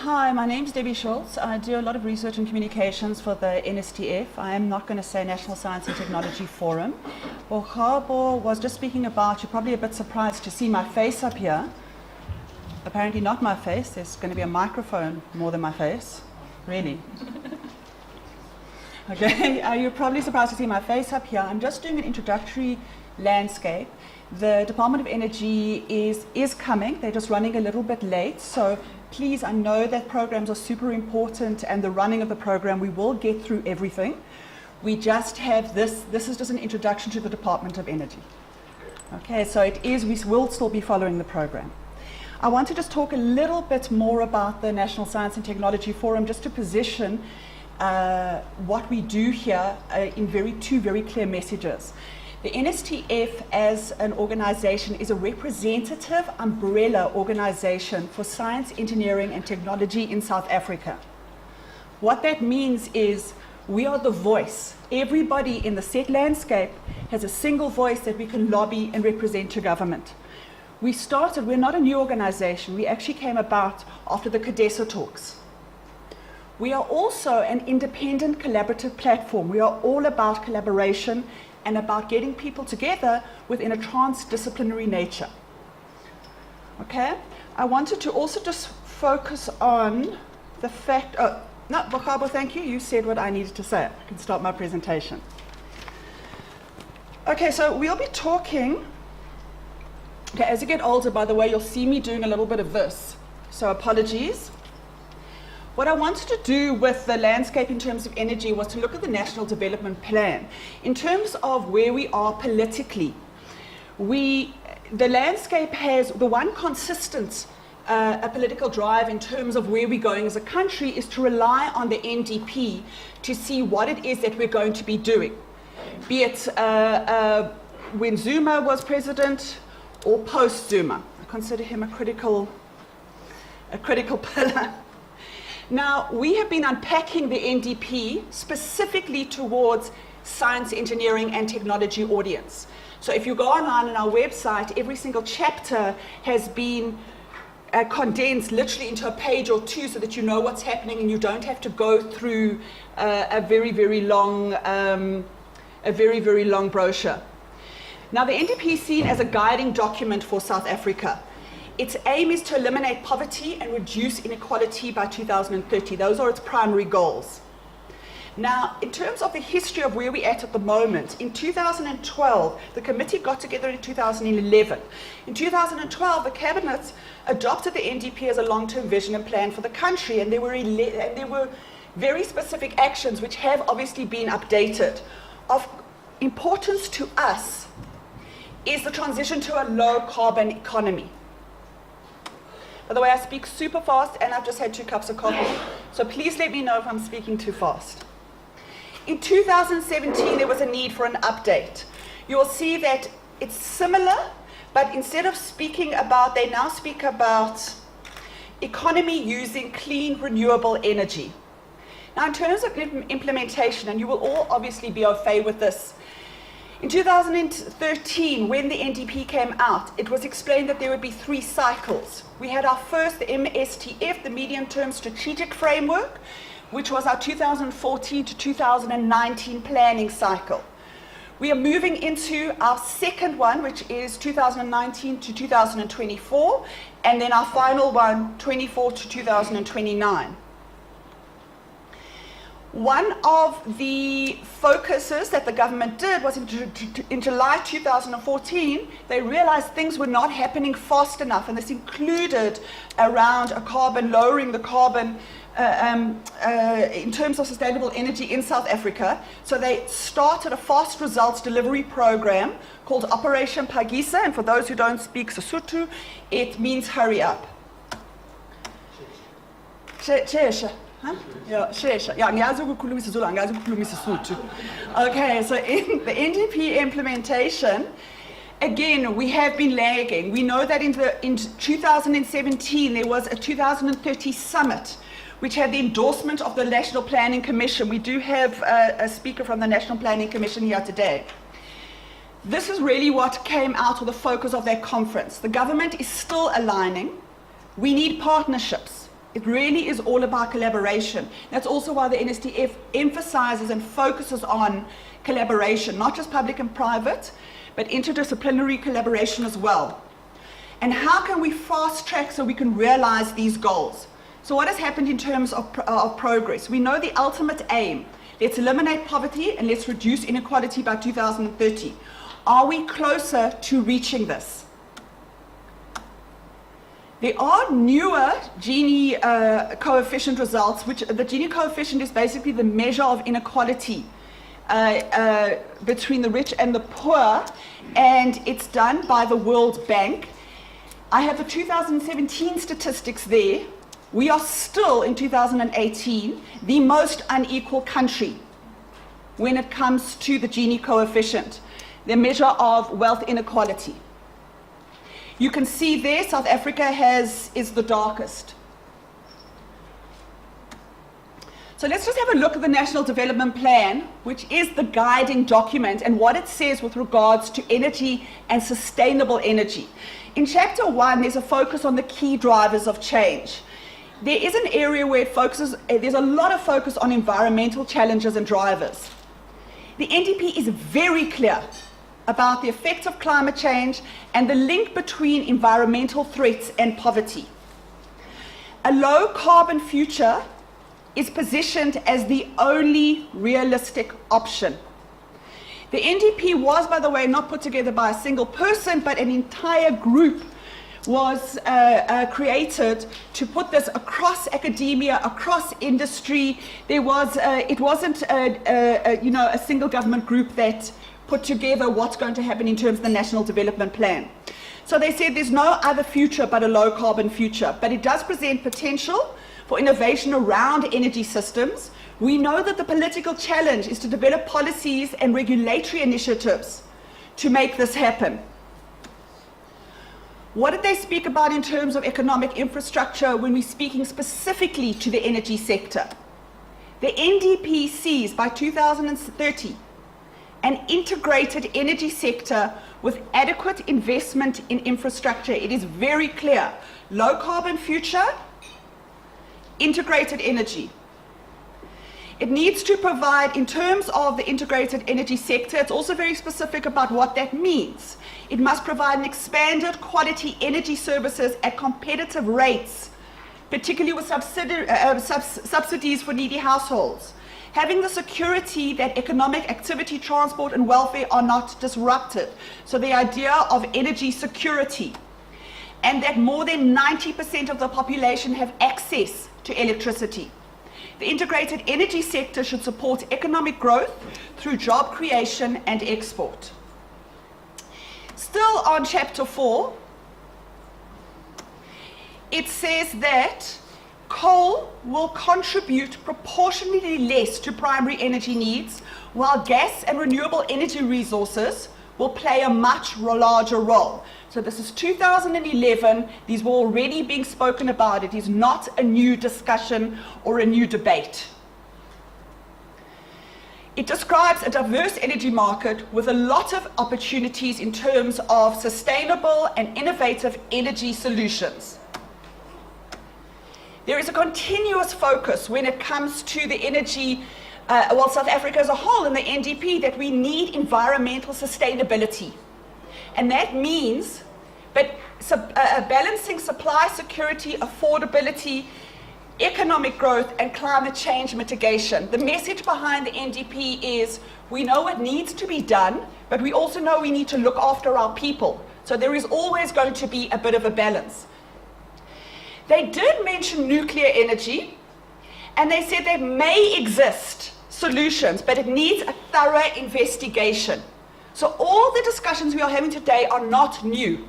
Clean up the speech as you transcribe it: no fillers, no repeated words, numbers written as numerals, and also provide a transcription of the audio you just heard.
Hi, my name's Debbie Schultz. I do a lot of research and communications for the NSTF. I am not going to say National Science and Technology Forum. Bokhabo was just speaking about, you're probably a bit surprised to see my face up here. Apparently not my face. There's going to be a microphone more than my face. Really. Okay, you're probably surprised to see my face up here. I'm just doing an introductory landscape. The Department of Energy is coming. They're just running a little bit late. So please, I know that programs are super important and the running of the program, we will get through everything. We just have this is just an introduction to the Department of Energy. Okay, so we will still be following the program. I want to just talk a little bit more about the National Science and Technology Forum, just to position what we do here in two very clear messages. The NSTF as an organization is a representative umbrella organization for science, engineering and technology in South Africa. What that means is we are the voice. Everybody in the set landscape has a single voice that we can lobby and represent to government. We're not a new organization. We actually came about after the CODESA talks. We are also an independent collaborative platform. We are all about collaboration and about getting people together within a transdisciplinary nature. Okay? I wanted to also just focus on the fact, no, Bokhabo, thank you. You said what I needed to say. I can start my presentation. Okay, so we'll be talking, okay, as you get older, by the way, you'll see me doing a little bit of this. So apologies. What I wanted to do with the landscape in terms of energy was to look at the National Development Plan. In terms of where we are politically, the landscape has the one consistent a political drive in terms of where we're going as a country is to rely on the NDP to see what it is that we're going to be doing. Be it when Zuma was president or post-Zuma. I consider him a critical pillar. Now, we have been unpacking the NDP specifically towards science, engineering, and technology audience. So if you go online on our website, every single chapter has been condensed literally into a page or two so that you know what's happening and you don't have to go through a very, very long brochure. Now, the NDP is seen as a guiding document for South Africa. Its aim is to eliminate poverty and reduce inequality by 2030. Those are its primary goals. Now, in terms of the history of where we're at the moment, in 2012, the committee got together in 2011. In 2012, the cabinet adopted the NDP as a long-term vision and plan for the country, and there were very specific actions which have obviously been updated. Of importance to us is the transition to a low-carbon economy. By the way, I speak super fast and I've just had 2 cups of coffee. So please let me know if I'm speaking too fast. In 2017, there was a need for an update. You'll see that it's similar, but instead of speaking about, they now speak about economy using clean, renewable energy. Now, in terms of implementation, and you will all obviously be au fait with this, in 2013, when the NDP came out, it was explained that there would be 3 cycles. We had our first, the NSTF, the Medium-Term Strategic Framework, which was our 2014 to 2019 planning cycle. We are moving into our second one, which is 2019 to 2024, and then our final one, 24 to 2029. One of the focuses that the government did was in July 2014, they realized things were not happening fast enough, and this included around lowering the carbon in terms of sustainable energy in South Africa. So they started a fast results delivery program called Operation Phagisa, and for those who don't speak Sesotho, it means hurry up. Huh? Yeah, shesha. Yeah, ngiyazi ukukhuluma isiZulu, angazi ukukhuluma isiSotho. Okay, so in the NDP implementation, again, we have been lagging. We know that in 2017, there was a 2030 summit, which had the endorsement of the National Planning Commission. We do have a speaker from the National Planning Commission here today. This is really what came out of the focus of that conference. The government is still aligning. We need partnerships. It really is all about collaboration. That's also why the NSTF emphasizes and focuses on collaboration, not just public and private, but interdisciplinary collaboration as well. And how can we fast track so we can realize these goals? So what has happened in terms of progress? We know the ultimate aim. Let's eliminate poverty and let's reduce inequality by 2030. Are we closer to reaching this? There are newer Gini coefficient results, which the Gini coefficient is basically the measure of inequality between the rich and the poor, and it's done by the World Bank. I have the 2017 statistics there. We are still, in 2018, the most unequal country when it comes to the Gini coefficient, the measure of wealth inequality. You can see there, South Africa is the darkest. So let's just have a look at the National Development Plan, which is the guiding document, and what it says with regards to energy and sustainable energy. In Chapter 1, there's a focus on the key drivers of change. There is an area where there's a lot of focus on environmental challenges and drivers. The NDP is very clear about the effects of climate change and the link between environmental threats and poverty. A low carbon future is positioned as the only realistic option. The NDP was, by the way, not put together by a single person, but an entire group was created to put this across academia, across industry. It wasn't a single government group that put together what's going to happen in terms of the National Development Plan. So they said there's no other future but a low carbon future, but it does present potential for innovation around energy systems. We know that the political challenge is to develop policies and regulatory initiatives to make this happen. What did they speak about in terms of economic infrastructure when we're speaking specifically to the energy sector? The NDP sees by 2030 an integrated energy sector with adequate investment in infrastructure. It is very clear. Low carbon future, integrated energy. It needs to provide, in terms of the integrated energy sector, it's also very specific about what that means. It must provide an expanded quality energy services at competitive rates, particularly with subsidies for needy households. Having the security that economic activity, transport and welfare are not disrupted. So the idea of energy security, and that more than 90% of the population have access to electricity. The integrated energy sector should support economic growth through job creation and export. Still on Chapter 4, it says that coal will contribute proportionally less to primary energy needs, while gas and renewable energy resources will play a much larger role. So this is 2011. These were already being spoken about. It is not a new discussion or a new debate. It describes a diverse energy market with a lot of opportunities in terms of sustainable and innovative energy solutions. There is a continuous focus when it comes to the energy, South Africa as a whole and the NDP, that we need environmental sustainability. And that means balancing supply security, affordability, economic growth and climate change mitigation. The message behind the NDP is we know what needs to be done, but we also know we need to look after our people. So there is always going to be a bit of a balance. They did mention nuclear energy, and they said there may exist solutions, but it needs a thorough investigation. So all the discussions we are having today are not new.